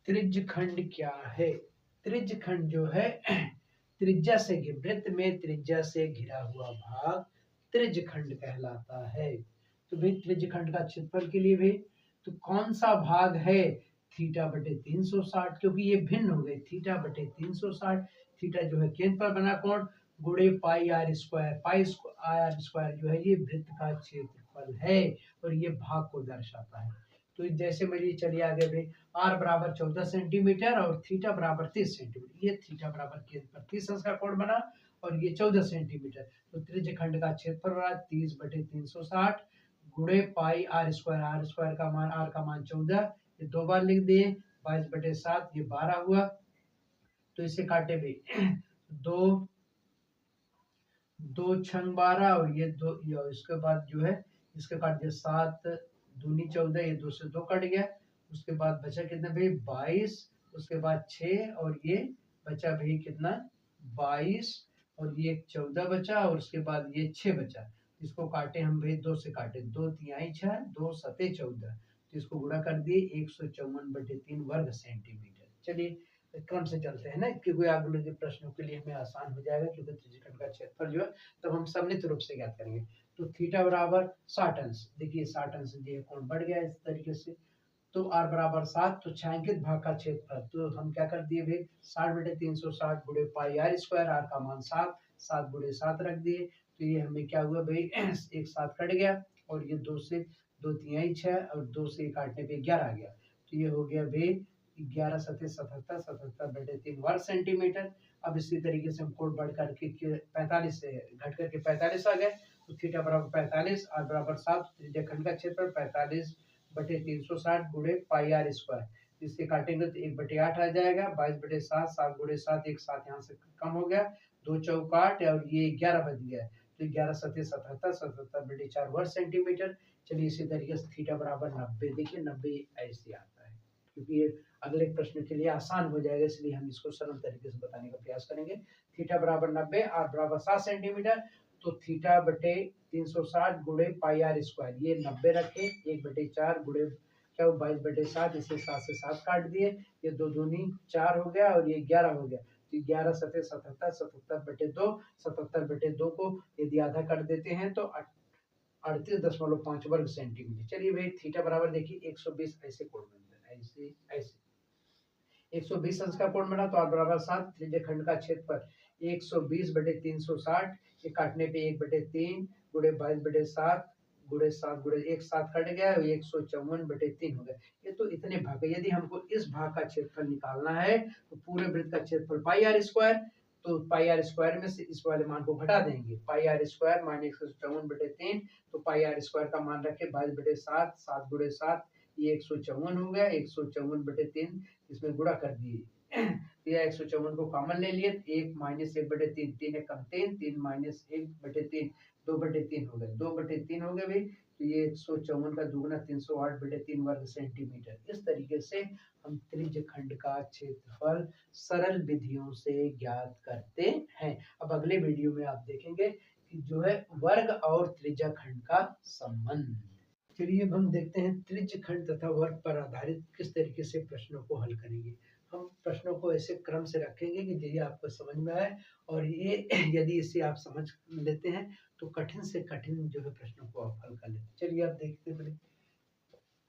त्रिज्यखंड क्या है? त्रिज्यखंड जो है त्रिज्या से वृत्त में त्रिज्या से घिरा हुआ भाग त्रिज्यखंड कहलाता है। तो भाई त्रिज्यखंड का क्षेत्रफल के लिए भाई तो कौन सा भाग है? थीटा बटे 360, क्योंकि ये भिन्न हो गए। थीटा बटे 360, थीटा जो है केंद्र पर बना कोण गुणे pi R square. Pi R square जो है ये वृत्त का क्षेत्रफल है और ये भाग को दर्शाता है। तो जैसे मेरी चलिए आगे भाई आर बराबर 14 सेंटीमीटर और थीटा बराबर 30 सेंटीमीटर। ये थीटा बराबर केंद्र पर 30 अंश का कोण बना और ये 14 सेंटीमीटर। तो त्रिज्यखंड का क्षेत्रफल बना 30 बटे 360 गुणे pi R square. Are square का मान, आर का मान 14, ये दो बार लिख दिए। 22 बटे 7 ये 12 हुआ। तो इसे काटे भी दो दो छंग 12 और ये दो, इसके बाद जो है इसके काट दिया 7 दूनी 14, ये 2 से 2 कट गया। उसके बाद बचा कितना भाई 22, उसके बाद 6 और ये बचा भाई कितना 22 और ये 14 बचा और उसके बाद ये 6 बचा। इसको काटे हम भाई 2 से काटे, 2 तिहाई 6, 2 सते 14, तो इसको गुणा कर दिए 154 बटे 3 वर्ग सेंटीमीटर। चलिए क्रम से चलते हैं ना, क्योंकि अगले के प्रश्नों के लिए हमें आसान हो जाएगा, क्योंकि त्रिज्यखंड का क्षेत्रफल जो है तब हम सममित रूप से ज्ञात करेंगे। तो थीटा बराबर 60 अंश, देखिए 60 अंश ये कोण बढ़ गया इस तरीके से। तो r बराबर 7, तो छायांकित भाग का क्षेत्रफल तो हम क्या कर दिए भाई 60 बटे 360 गुणे पाई आर स्क्वायर। आर का मान 7, 7 गुणे 7 रख दिए। तो ये हमें क्या हुआ भाई एक 7 कट गया और ये 2 से 2 तिहाई 6 और 2 से काटने पे 11 आ गया। तो ये हो गया भाई 11 सते 77, 77 बटे 3 वर्ग सेंटीमीटर। अब इसी तरीके से हम कोण बढ़ करके 45 से घट करके 45 आ गए। तो थीटा बराबर 45, आर बराबर 7, त्रिज्यखंड का क्षेत्रफल 45 बटे 360 गुणे पाई आर स्क्वायर। इससे काटेंगे तो 1 बटे 8 आ जाएगा। 22 बटे 7, 7 गुणे 7, एक 7 यहाँ से कम हो गया, 2 चौक 8 और ये 11 बच गया। तो 11 सते 77, 77 बटे 4 वर्ग सेंटीमीटर। चलिए इसी तरीके से थीटा बराबर 90, देखिए 90 ऐसे आता है, क्योंकि ये अगले प्रश्न के लिए आसान हो जाएगा, इसलिए हम इसको सरल तरीके से बताने का प्रयास करेंगे। थीटा बराबर 90, आर बराबर 7 सेंटीमीटर। तो थीटा बटे 360 गुणे पाई आर स्क्वायर, ये 90 रखे, 1 बटे 4 गुणे क्या 22 बटे 7, इसे 7 से 7 काट दिए, ये 2 दूनी 4 हो गया और ये 11 हो गया। तो 11 सते 77, 77 बटे 2, 77 बटे 2 को यदि आधा कर देते हैं तो 38.5 वर्ग सेंटीमीटर। चलिए भाई थीटा बराबर देखिए 120 ऐसे कोण बनता है, ऐसे ऐसे 120 अंश का कोण बना। तो r बराबर 7, त्रिज्यखंड का क्षेत्रफल 120 बटे 360, ये काटने पे 1 बटे 3 गुणे 22 बटे 7 गुणे 7 गुणे 1 7 कट गया, 154 बटे 3 हो गया। ये तो इतने भाग है। यदि हमको इस भाग का क्षेत्रफल निकालना है तो पूरे वृत्त का क्षेत्रफल पाई आर स्क्वायर, तो पाई आर स्क्वायर में से इस वाले मान को घटा देंगे। पाई आर स्क्वायर मान 154 बटे 3, तो पाई आर स्क्वायर का मान रखे 22 बटे 7, 7 गुणे 7, ये 154 हो गया, 154 बटे 3 इसमें गुणा कर दिए। यह 154 को कॉमन ले लिए, 1 माइनस 1 बटे 3, 3 एक कम 3, 3 माइनस 1 बटे 3, 2 बटे 3 हो गए, 2 बटे 3 हो गए भाई। तो ये 154 का दुगुना 308 बटे 3 वर्ग सेंटीमीटर। इस तरीके से हम त्रिज्यखंड का क्षेत्रफल सरल विधियों से ज्ञात करते हैं। अब अगले वीडियो में आप देखेंगे कि जो है वर्ग और त्रिज्यखंड का संबंध। चलिए अब हम देखते हैं त्रिज्यखंड तथा वर्ग पर आधारित किस तरीके से प्रश्नों को हल करेंगे। हम प्रश्नों को ऐसे क्रम से रखेंगे कि यदि आपको समझ में आए, और ये यदि इसे आप समझ लेते हैं तो कठिन से कठिन जो है प्रश्नों को आप हल कर लेते हैं। चलिए आप देखते हैं,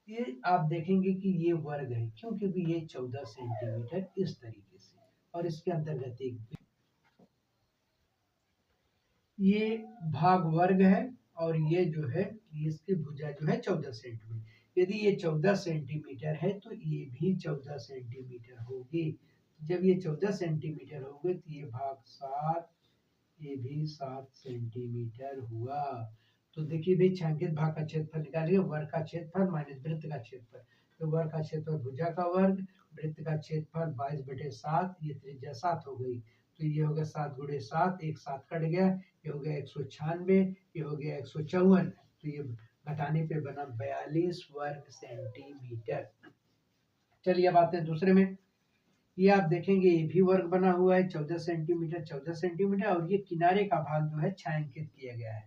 ये आप देखेंगे कि ये वर्ग है, क्यों? क्योंकि ये 14 सेंटीमीटर इस तरीके से, और इसके अंतर्गत एक ये भाग वर्ग है और ये जो है इसकी भुजा जो है 14 सेंटीमीटर। यदि ये 14 सेंटीमीटर है तो ये भी 14 सेंटीमीटर होगी। जब ये 14 सेंटीमीटर होंगे तो ये भाग 7, ये भी 7 सेंटीमीटर हुआ। तो देखिए भाई छायांकित भाग का क्षेत्रफल निकालिए, वर्ग का क्षेत्रफल माइनस वृत्त का क्षेत्रफल। तो वर्ग का क्षेत्रफल भुजा का वर्ग, वृत्त का क्षेत्रफल 22 बटे 7, ये त्रिज्या 7 हो गई। तो ये हो गया 7 गुणे 7, एक 7 कट गया, ये हो गया 196, ये हो गया 154। तो ये घटाने पे बना 42 वर्ग सेंटीमीटर। चलिए अब आते हैं दूसरे में। ये आप देखेंगे ये भी वर्ग बना हुआ है 14 सेंटीमीटर, 14 सेंटीमीटर, और ये किनारे का भाग जो है छायांकित किया गया है।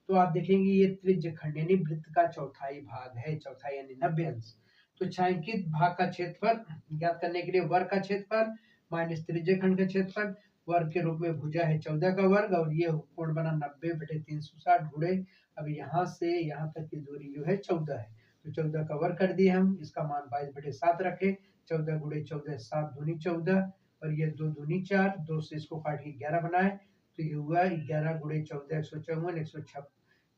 तो आप देखेंगे ये त्रिज्यखंड यानी वृत्त का चौथाई भाग है, चौथाई यानी 90 अंश। तो छायांकित भाग का क्षेत्रफल ज्ञात करने के लिए वर्ग का क्षेत्रफल माइनस त्रिज्य खंड का क्षेत्रफल वर्ग के रूप में भुजा है 14 का वर्ग और ये कोण बना 90/360 गुणे अब यहाँ से यहाँ तक की दूरी जो है 14 है तो 14 का वर्ग कर दिए हम इसका मान 22/7 रखे 14 गुणे 14 7 दूनी 14 और ये 2 दूनी 4 2 से इसको काट के 11 बनाए तो ये हुआ 11 गुणे 14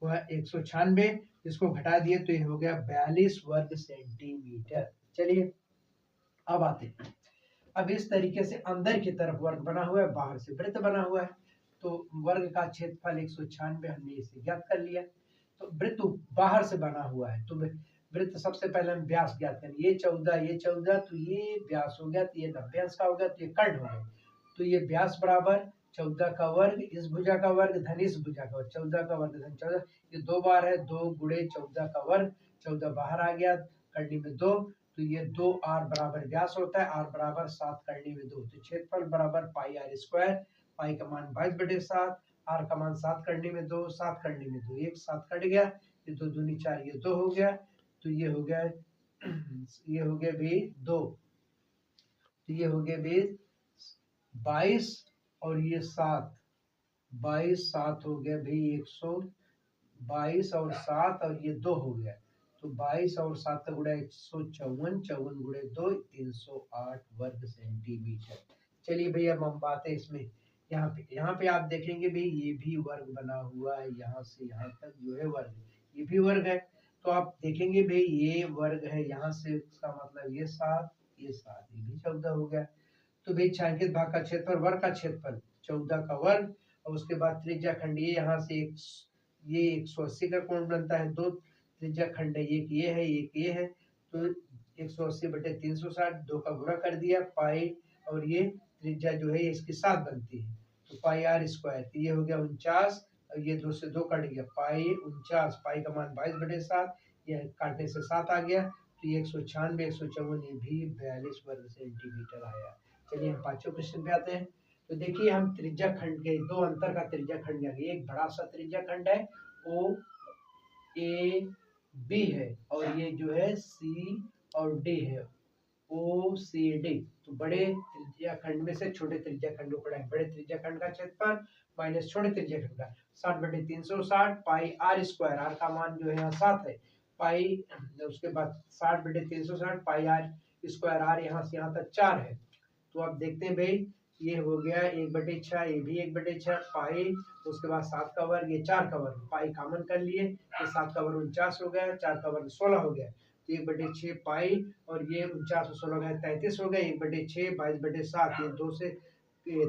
196 इसको घटा दिए तो ये हो गया 42 वर्ग सेंटीमीटर। चलिए अब आते हैं अब इस तरीके से अंदर की तरफ वर्ग बना हुआ है बाहर से वृत्त बना हुआ है तो वर्ग का क्षेत्रफल 196 हमने इसे ज्ञात कर लिया तो वृत्त बाहर से बना हुआ है तो वृत्त सबसे पहले हम व्यास ज्ञात करें ये 14 तो ये व्यास हो गया तो ये 90 अंश का हो गया तो ये कर्ण हो गया तो ये व्यास बराबर 14 का वर्ग इस भुजा का वर्ग धन इस भुजा का वर्ग 14 का वर्ग धन 14 ये 2 बार है 2 गुणे 14 का वर्ग 14 बाहर आ गया करनी में 2 तो ये 2 r बराबर व्यास होता है r बराबर 7 करनी में 2 तो क्षेत्रफल बराबर पाई r स्क्वायर पाई का मान 22/7 r का मान 7 करने में 2 7 करने में 2 एक 7 कट गया ये 2 दूनी 4 ये 2 हो गया तो ये हो गया भी 2 तो ये हो गया भी 22 और ये 7 22 7 हो गया भाई 122 और 7 और ये 2 हो गया तो 22 और 7 का गुणा 154 54 गुणे 2 308 वर्ग सेंटीमीटर। चलिए भैया हम बात है इसमें यहाँ पे आप देखेंगे भाई ये भी वर्ग बना हुआ है यहाँ से यहाँ तक जो है वर्ग ये भी वर्ग है तो आप देखेंगे भाई ये वर्ग है यहाँ से इसका मतलब ये 7 ये 7 ये भी 14 हो गया तो भाई छायांकित भाग का क्षेत्रफल वर्ग का क्षेत्रफल 14 का वर्ग और उसके बाद त्रिज्या खंड ये यहाँ से ये 180 का कोण बनता है दो त्रिज्या खंड एक ये है एक ये है तो 180/360 2 का गुणा कर दिया पाई और ये त्रिज्या जो है इसकी 7 बनती है तो पाई r स्क्वायर तो ये हो गया 49 और ये 2 से 2 कट गया पाई 49 पाई का मान 22/7 ये काटने से 7 आ गया तो ये 196 154 ये भी 42 वर्ग सेंटीमीटर आया। चलिए हम पांचवें क्वेश्चन पे आते हैं तो देखिए हम त्रिज्या खंड के दो अंतर का त्रिज्या खंड एक बड़ा सा त्रिज्या खंड है ओ ए बी है और ये जो है सी और डी है ओ सी डी तो बड़े त्रिज्या खंड में से छोटे त्रिज्या खंड को पढ़ाएं बड़े त्रिज्या खंड का क्षेत्रफल माइनस छोटे त्रिज्या खंड का 60/360 पाई आर स्क्वायर आर का मान जो है यहाँ 7 है पाई उसके बाद 60/360 पाई आर स्क्वायर आर यहाँ से यहाँ तक 4 है तो आप देखते हैं भाई ये हो गया 1/6 ये भी 1/6 पाई उसके बाद 7 का वर्ग ये 4 का वर्ग पाई कॉमन कर लिए ये 7 का वर्ग 49 हो गया 4 का वर्ग 16 हो गया तो 1/6 पाई और ये 49 और 16 गया 33 हो गया 1/6 22/7 ये 2 से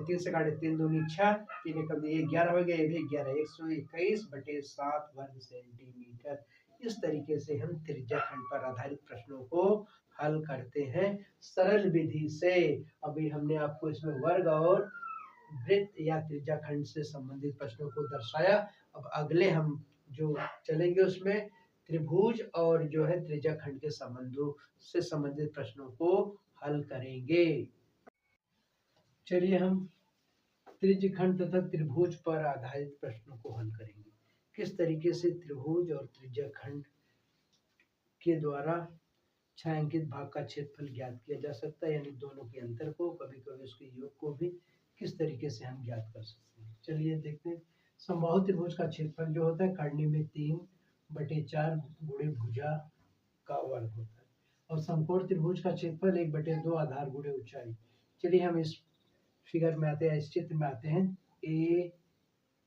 3 से काटे 3 दूनी 6 3 एकम ये 11 हो गया ये भी 11 121/7 वर्ग सेंटीमीटर। इस तरीके से हम त्रिज्या खंड पर आधारित प्रश्नों को हल करते हैं सरल विधि से। अभी हमने आपको इसमें वर्ग और वृत्त या त्रिज्या खंड से संबंधित प्रश्नों को दर्शाया। अब अगले हम जो चलेंगे उसमें त्रिभुज और जो है त्रिज्या खंड के संबंधों से संबंधित प्रश्नों को हल करेंगे। चलिए हम त्रिज्य खंड तथा त्रिभुज पर आधारित प्रश्नों को हल करेंगे। किस तरीके से त्रिभुज और त्रिज्या खंड के द्वारा छायांकित भाग का क्षेत्रफल ज्ञात किया जा सकता है यानी दोनों के अंतर को कभी कभी उसके योग को भी किस तरीके से हम ज्ञात कर सकते हैं। चलिए देखते हैं समबाहु त्रिभुज का क्षेत्रफल जो होता है कर्णी में 3/4 गुणे भुजा का वर्ग होता है और समकोण त्रिभुज का क्षेत्रफल 1/2 आधार गुणे ऊंचाई। चलिए हम इस फिगर में आते हैं इस चित्र में आते हैं ए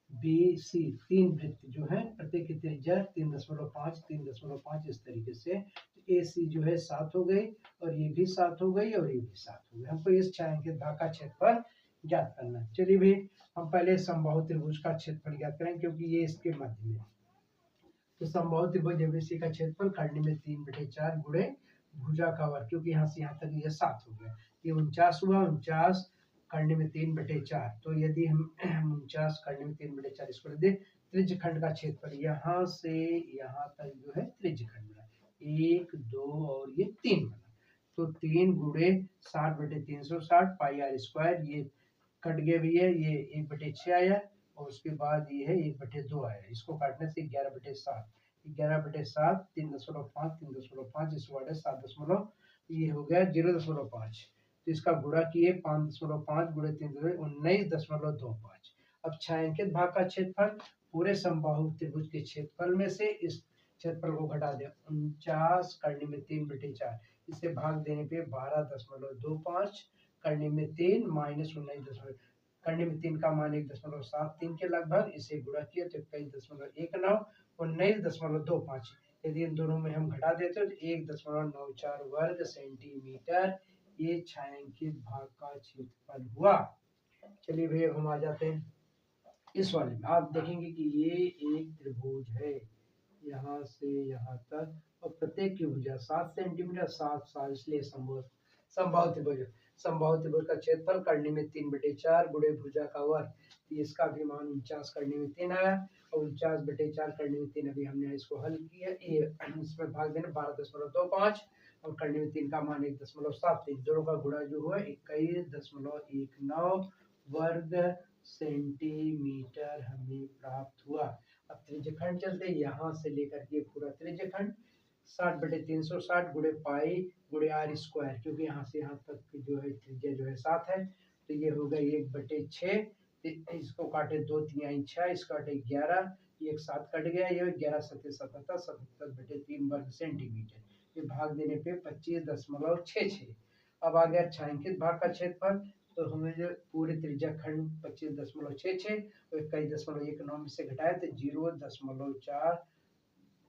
बी सी तीन वृत्त जो है प्रत्येक की त्रिज्या 3.5 3.5 इस तरीके से ए सी जो है 7 हो गई और ये भी 7 हो गई और ये भी 7 हो गई। हमको इस छायांकित भाग का क्षेत्रफल ज्ञात करना है। चलिए भी हम पहले समबाहु त्रिभुज का क्षेत्रफल ज्ञात करें क्योंकि ये इसके मध्य में तो समबाहु त्रिभुज एबीसी का क्षेत्रफल कर्णी में 3/4 गुणे भुजा का वर्ग क्योंकि यहाँ से यहाँ तक ये 7 हो गया ये 49 हुआ 49 करने में 3/4 तो यदि हम 49 करने में 3/4 इसको दे त्रिज्य खंड का क्षेत्रफल यहाँ से यहाँ तक जो है त्रिज्य खंड बना 1 2 और ये 3 बना तो 3 गुणे 60/360 पाई आर स्क्वायर ये कट गया भी है ये 1/6 आया और उसके बाद ये है 1/2 आया इसको काटने से 11/7 11/7 3.5 3.5 इस वर्ड है 7 ये हो गया 0.5। तो इसका गुणा किए 5.5 गुणे 3 19.25। अब छायांकित भाग का क्षेत्रफल पूरे समबाहु त्रिभुज के क्षेत्रफल में से इस क्षेत्रफल को घटा दे 49 करने में 3/4 इसे भाग देने पे 12.25 करने में 3 माइनस 19 करने में 3 का मान 1.73 के लगभग इसे गुणा किया तो 21.19 यदि इन दोनों में हम घटा देते हैं तो 1.94 वर्ग सेंटीमीटर ये छायांकित भाग का क्षेत्रफल हुआ। चलिए भैया हम आ जाते हैं इस वाले में। आप देखेंगे कि ये एक त्रिभुज है यहाँ से यहाँ तक और प्रत्येक की भुजा 7 सेंटीमीटर 7 इसलिए समबाहु त्रिभुज का क्षेत्रफल करने में 3/4 गुणे भुजा का वर्ग इसका भी मान 49 करने में 3 आया और 49/4 करने में 3 अभी हमने इसको हल किया इसमें भाग देना 12.25 और करने में 3 का मान 1.73 दोनों का गुणा जो हुआ 21.19 वर्ग सेंटीमीटर हमें प्राप्त हुआ। अब त्रिज्यखंड चलते यहाँ से लेकर के पूरा त्रिज्यखंड 60/360 गुणे पाई गुणे r स्क्वायर क्योंकि यहाँ से यहाँ तक जो है त्रिज्या जो है 7 है तो ये होगा 1/6 इसको काटे 2 3 6 इसको काटे 11 एक 7 कट गया ये 11 7 77 77/3 वर्ग सेंटीमीटर ये भाग देने पे 25.66। अब आ गया छायांकित भाग का क्षेत्रफल तो हमें जो पूरे त्रिज्या खंड 25.66 और 21.19 में से घटाया तो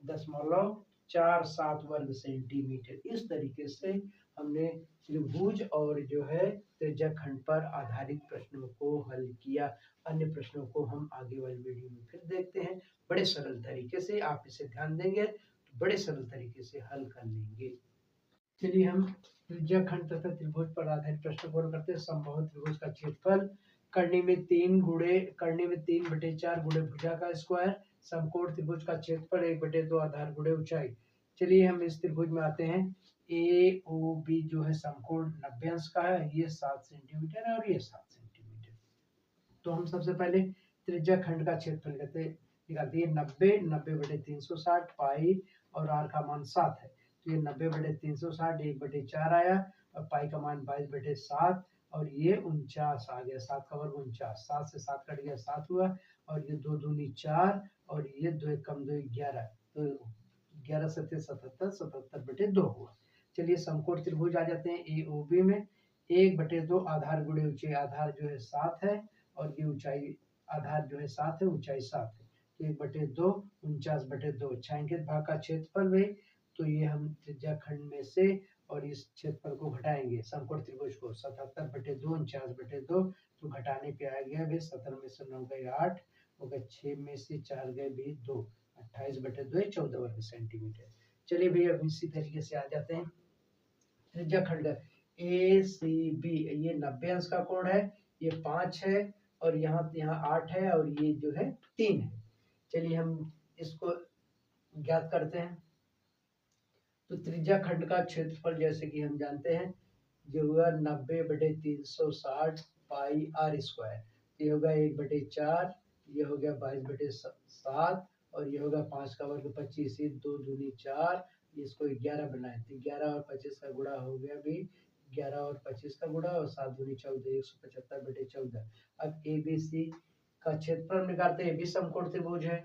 0.47 वर्ग सेंटीमीटर। इस तरीके से हमने त्रिभुज और जो है त्रिज्या खंड पर आधारित प्रश्नों को हल किया। अन्य प्रश्नों को हम आगे वाली वीडियो में फिर देखते हैं। बड़े सरल तरीके से आप इसे ध्यान देंगे तो बड़े सरल तरीके से हल कर लेंगे। चलिए हम त्रिज्या खंड तथा त्रिभुज पर आधारित प्रश्न को हल करते हैं। समबाहु त्रिभुज का क्षेत्रफल करने में 3/4 गुणे भुजा का स्क्वायर समकोण त्रिभुज का क्षेत्रफल 1/2 आधार गुणे ऊंचाई। चलिए हम इस त्रिभुज में आते हैं ए ओ बी जो है समकोण 90 अंश का है ये 7 सेंटीमीटर है और ये 7 सेंटीमीटर। तो हम सबसे पहले त्रिज्या खंड का क्षेत्रफल निकालते हैं 90/360 पाई और r का मान 7 है तो ये 90/360 1/4 आया और पाई का मान 22/7 और ये 49 आ गया 7 का वर्ग 49 7 से 7 कट गया 7 हुआ और ये 2 दूनी 4 और ये 2 कम 2 11 तो 11 7 77 77/2 हुआ। चलिए समकोण त्रिभुज आ जाते हैं ए ओ बी में 1/2 आधार गुणे ऊंचाई आधार जो है 7 है और ये ऊंचाई आधार जो है 7 है ऊंचाई 7 है तो 1/2 49/2 छायांकित भाग का क्षेत्रफल भी तो ये हम त्रिज्या खंड में से और इस क्षेत्रफल को घटाएंगे समकोण त्रिभुज को 77/2 49/2 तो घटाने पे आ गया भी 17 में से 9 गए 8 हो गए 6 में से 4 गए भी 2 28/2 14 वर्ग सेंटीमीटर। चलिए भैया इसी तरीके से आ जाते हैं त्रिज्या खंड ए सी बी ये 90 अंश का कोण है ये 5 है और यहाँ 8 है और ये जो है 3 है। चलिए हम इसको ज्ञात करते हैं। तो त्रिज्या खंड का क्षेत्रफल जैसे कि हम जानते हैं जो हुआ 90/360 पाई r स्क्वायर ये होगा 1/4 ये हो गया 22/7 और ये होगा 5 का वर्ग 25 2 दूनी 4 इसको 11 बनाए तो 11 और 25 का गुणा हो गया भी 11 और 25 का गुणा और 7 दूनी 14 175/14। अब ए बी सी का क्षेत्रफल निकालते हैं ये भी समकोण त्रिभुज है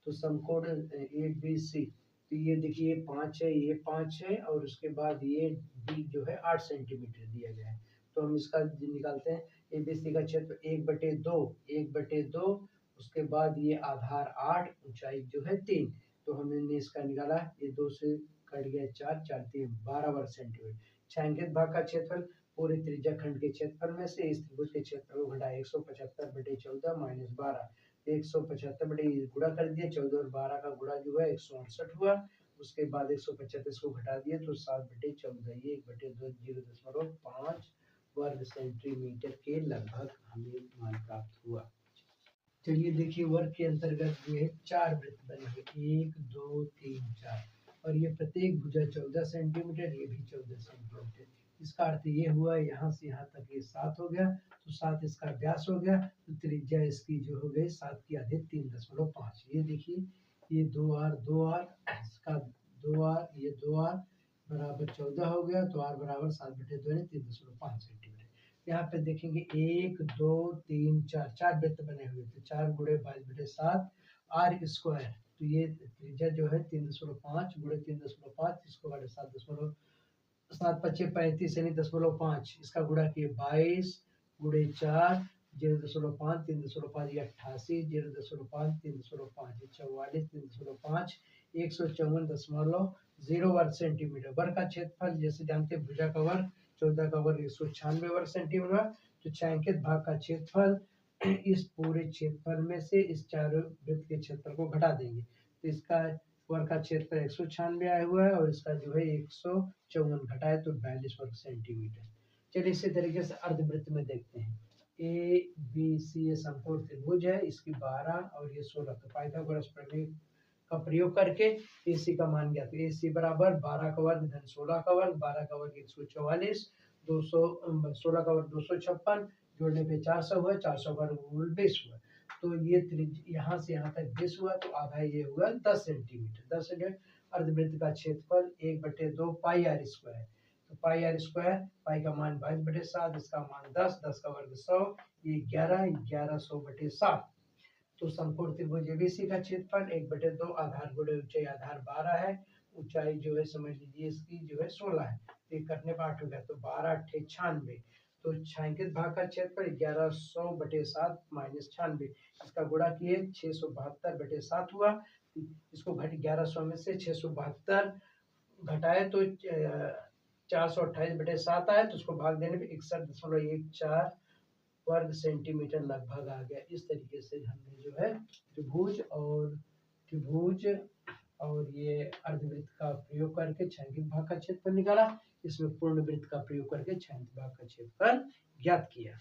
तो समकोण ए बी सी तो ये देखिए 5 है ये 5 है और उसके बाद ये डी जो है 8 सेंटीमीटर दिया गया है तो हम इसका निकालते हैं एबीसी का क्षेत्र 1/2 उसके बाद ये आधार 8 ऊंचाई जो है 3 तो हमने इसका निकाला ये 2 से कट गया 4 4 3 12 वर्ग सेंटीमीटर। छायांकित भाग का क्षेत्रफल पूरे त्रिज्या खंड के क्षेत्रफल में से इस त्रिभुज के क्षेत्रफल को घटाया 175/14 माइनस 12 175 गुणा कर दिया 14 और 12 का गुणा जो है 168 हुआ उसके बाद 135 को घटा दिया तो 7/14 ये 1/2 0.5 वर्ग सेंटीमीटर के लगभग हमें मान प्राप्त हुआ। चलिए देखिए वर्ग के अंतर्गत जो है 4 वृत्त बनेंगे 1 2 3 4 और ये प्रत्येक भुजा 14 सेंटीमीटर ये भी 14 सेंटीमीटर। इसका अर्थ ये हुआ यहाँ से यहाँ तक ये 7 हो गया तो 7 इसका व्यास हो गया तो त्रिज्या इसकी जो हो गई 7 की आधे 3.5 ये देखिए ये 2r इसका 2r, ये 2r बराबर 14 हो गया, तो r बराबर 7/2 यानी 3.5 सेंटीमीटर। यहाँ पे देखेंगे 1 2 3 4 4 वृत्त बने हुए, तो 4 गुणे 22/7 आर स्क्वायर, तो ये त्रिज्या जो है 3.5 गुणे 3.5 इसको बटे 7.5 यानी 10.5, इसका गुणा किए 22 गुणे 4 0.5 3.5 ये 88 0.5 3.5 ये 44 3.5 154.0 वर्ग सेंटीमीटर। वर्ग का क्षेत्रफल जैसे जानते हैं भुजा का वर्ग 14 का वर्ग 196 वर्ग सेंटीमीटर। तो छायांकित भाग का क्षेत्रफल इस पूरे क्षेत्रफल में से इस चारों वृत्त के क्षेत्रफल को घटा देंगे, तो इसका वर्ग का क्षेत्रफल 196 आया हुआ है और इसका जो है 154 घटाए तो 42 वर्ग सेंटीमीटर। चलिए इसी तरीके से अर्धवृत्त में देखते हैं। ए बी सी ये समकोण त्रिभुज है, इसकी 12 और ये 16, तो पाइथागोरस प्रमेय का प्रयोग करके AC का मान ज्ञात। AC बराबर 12 का वर्ग धन 16 का वर्ग, 12 का वर्ग 144, 16 का वर्ग 256, जोड़ने पे 400 हुआ, 400 वर्ग मूल 20 हुआ। तो ये यहाँ से यहाँ तक 20 हुआ, तो आधा ये हुआ 10 सेंटीमीटर। 10 सेंटीमीटर। अर्धवृत्त का क्षेत्रफल 1/2 पाई आर स्क्वायर, तो पाई आर स्क्वायर, पाई का मान 22/7, इसका मान 10, 10 का वर्ग 100, ये 11, 1100/7। तो समकोण त्रिभुज एबीसी का क्षेत्रफल 1/2 आधार गुणे ऊंचाई, आधार 12 है, ऊंचाई जो है समझ लीजिए इसकी जो है 16 है, तो ये करने पर 8 हो गया, तो 12 8 96। तो छायांकित भाग का क्षेत्रफल 1100/7 माइनस 96, इसका गुणा किए 672/7 हुआ। इसको घट 1100 में से 672 घटाए तो 428/7 आया, तो उसको भाग देने पे 61.14 वर्ग सेंटीमीटर लगभग आ गया। इस तरीके से हमने जो है त्रिभुज और ये अर्धवृत्त का प्रयोग करके छायांकित भाग का क्षेत्रफल निकाला। इसमें पूर्ण वृत्त का प्रयोग करके छायांकित भाग का क्षेत्रफल ज्ञात किया।